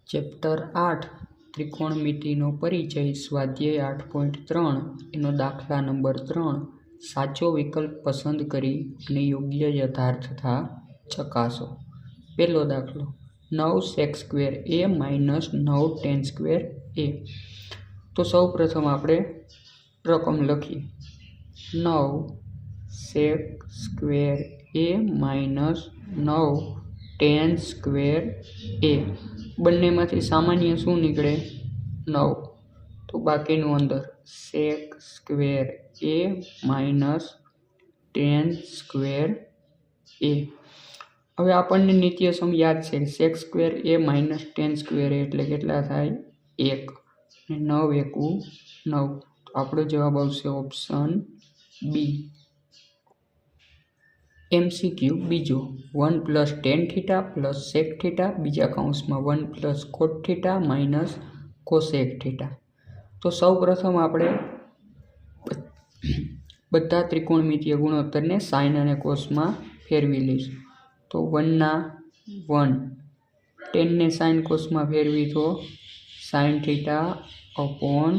Chapter 8 ત્રિકોણમિતિનો પરિચય સ્વાધ્યાય 8.3 એનો દાખલા નંબર 3 સાચો વિકલ્પ પસંદ કરી અને યોગ્ય યથાર્થતા ચકાસો. પહેલો દાખલો 9 sec square a minus 9 tan square a. તો સૌ પ્રથમ આપણે રકમ લખીએ 9 sec square a minus 9 tan square a. બંનેમાંથી સામાન્ય શું નીકળે 9, તો બાકીનું અંદર sec square a minus tan square a. હવે આપણને નિત્યસમ યાદ છે sec square a minus tan square a એટલે કેટલા થાય 1 અને 9 એકુ 9. તો આપણો જવાબ આવશે ઓપ્શન બી. MCQ બીજો 1 plus tan theta plus sec theta બીજા કૌંસમાં 1 plus cot theta minus cosec theta. તો સૌ પ્રથમ આપણે બધા ત્રિકોણમિતિય ગુણોત્તરને સાઇન અને કોસમાં ફેરવી લઈશું. તો 1 ના 1, 10 ને સાઇન કોસમાં ફેરવી તો sin theta upon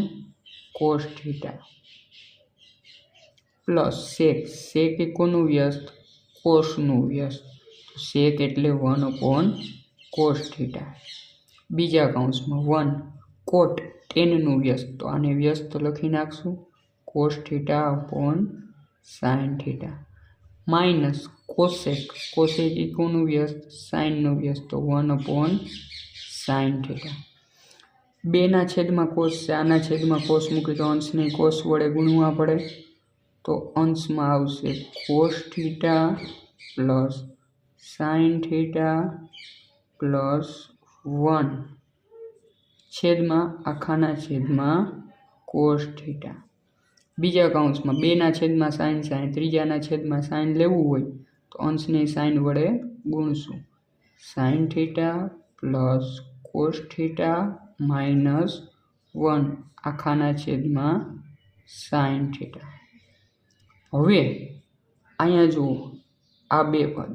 cos theta plus sec એ કોનું વ્યસ્ત કોસનું વ્યસ્ત, sec એટલે 1 upon cos theta. બીજા કૌંસમાં 1 cot tan નું વ્યસ્ત, તો આને વ્યસ્ત લખી નાખશું cos theta upon sin theta minus cosec એ કોનું વ્યસ્ત સાઇનનું વ્યસ્ત, તો 1 upon sin theta. 2 ના છેદમાં cos છે, આના છેદમાં cos મૂકી તો અંશને cos વડે ગુણવા પડે, તો અંશમાં આવશે cos theta plus sin theta plus 1 છેદમાં આખાના છેદમાં cos theta. બીજા કૌંસમાં 2 ના છેદમાં sin, ત્રીજાના છેદમાં sin લેવું હોય તો અંશને sin વડે ગુણશું, sin theta plus cos theta minus 1 આખાના છેદમાં sin theta. હવે અહીંયા જુઓ આ બે પદ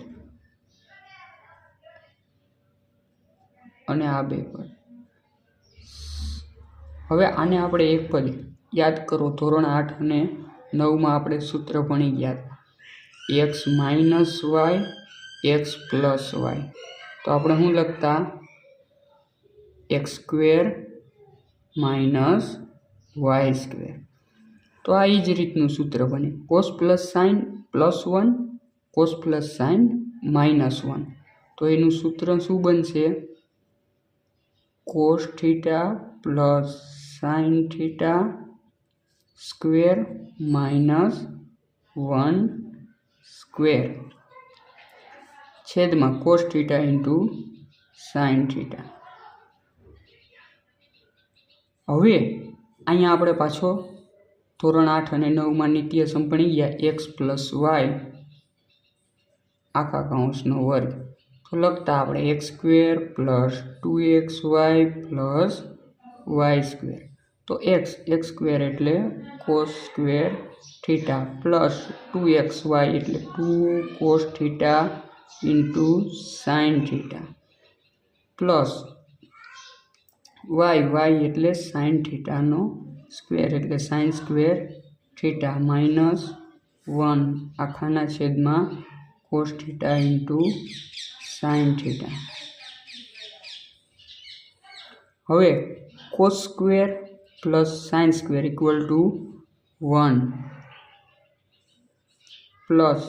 અને આ બે પદ. હવે આને આપણે એક પદ યાદ કરો, ધોરણ 8 અને 9માં આપણે સૂત્ર ભણી ગયા x minus y x plus y. તો આપણે શું લખતા x square minus Y square. તો આ જ રીતનું સૂત્ર બને cos plus sine plus 1 cos plus sine minus 1. તો એનું સૂત્ર શું બનશે cos theta plus sine theta square minus 1 square છેદમાં cos theta into sine theta. હવે અહીંયા આપણે પાછો ધોરણ 8 અને 9માં નિત્યસમ ભણી ગયા x પ્લસ વાય આખા કૌંસનો વર્ગ. તો લખતા આપણે x square plus 2xy plus y square. તો x સ્ક્વેર એટલે cos square theta plus 2xy એટલે 2 cos theta into sine theta plus y એટલે સાઇન થીટાનો સ્ક્વેર એટલે સાઇન સ્ક્વેર થીટા માઇનસ 1 આખાના છેદમાં cos theta into sine theta. હવે cos square plus sine square equal to 1 plus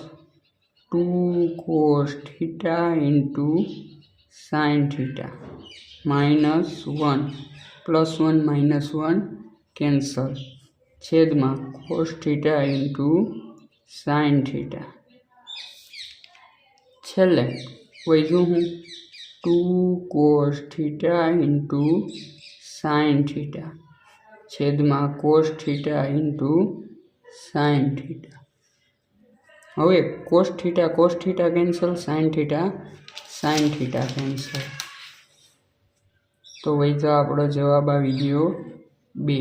2 cos theta into sine theta minus 1 plus 1 minus 1 cancel છેદમાં cos theta into sine theta. છેલ્લે વધ્યું હું 2 cos theta into sine theta છેદમાં cos theta into sine theta. હવે cos theta cancel, sine theta cancel. તો વૈધા આપણો જવાબ આવી ગયો 2.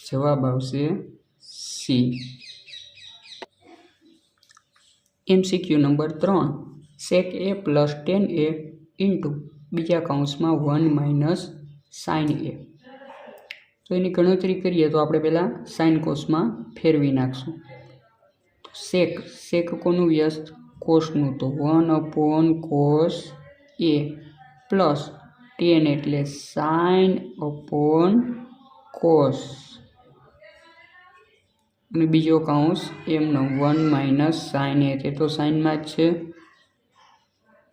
જવાબ આવશે C. MCQ number 3 sec a plus tan a into બીજા કૌંસમાં 1 માઇનસ સાઇન એ. તો એની ગણતરી કરીએ તો આપણે પહેલાં સાઇન કોસમાં ફેરવી નાખશું. સેક કોનું વ્યસ્ત? કોસનું. તો 1 cos એ પ્લસ tan એટલે સાઇન કોસ, અને બીજો કૌંસ એમનો 1 માઇનસ સાઇન એ. તે તો સાઇનમાં જ છે.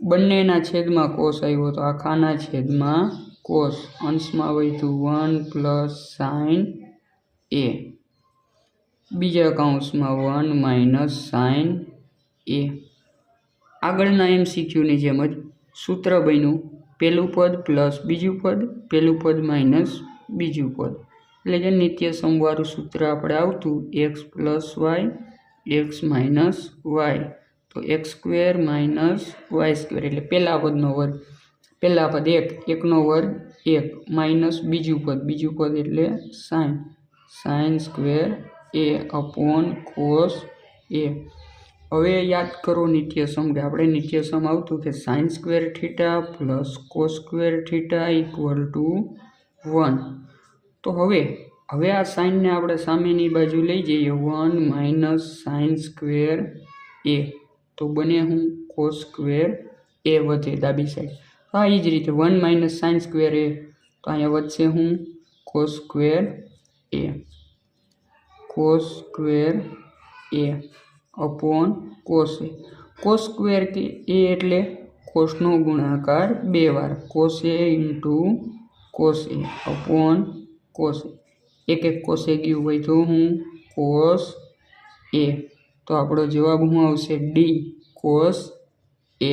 બંનેના છેદમાં કોસ આવ્યો તો આખાના છેદમાં કોસ. અંશમાં વધ્યું 1 પ્લસ સાઇન એ. બીજા કૌંસમાં 1 માઇનસ સાઇન એ. આગળના MCQની જેમ જ સૂત્ર બન્યું પહેલું પદ પ્લસ બીજું પદ, પહેલું પદ માઇનસ બીજું પદ. એટલે કે નિત્ય સમવાળું સૂત્ર આપણે આવતું x plus Y X minus Y. તો X square minus Y square એટલે પહેલા પદનો વર્ગ, પહેલા પદ 1, 1નો વર્ગ 1 માઇનસ બીજું પદ એટલે sine square A upon cos એ. હવે યાદ કરો નિત્યસમ, કે આપણે નિત્યસમ આવતું કે sign square theta plus cos square theta equal to 1. તો હવે આ સાઇનને આપણે સામેની બાજુ લઈ જઈએ 1 માઇનસ સાઇન સ્ક્વેર એ. તો બને હું કોસ સ્ક્વેર એ વધે ડાબી સાઈડ. હા, એ જ રીતે 1 માઇનસ સાઇન સ્ક્વેર એ, તો અહીંયા વધશે હું cos square A upon cos A. Cos square A એટલે કોસનો ગુણાકાર 2 વાર, cos A into cos A upon cos A. એક કોસે ગયું હોય તો હું કોસ એ. તો આપણો જવાબ શું આવશે? ડી કોસ એ.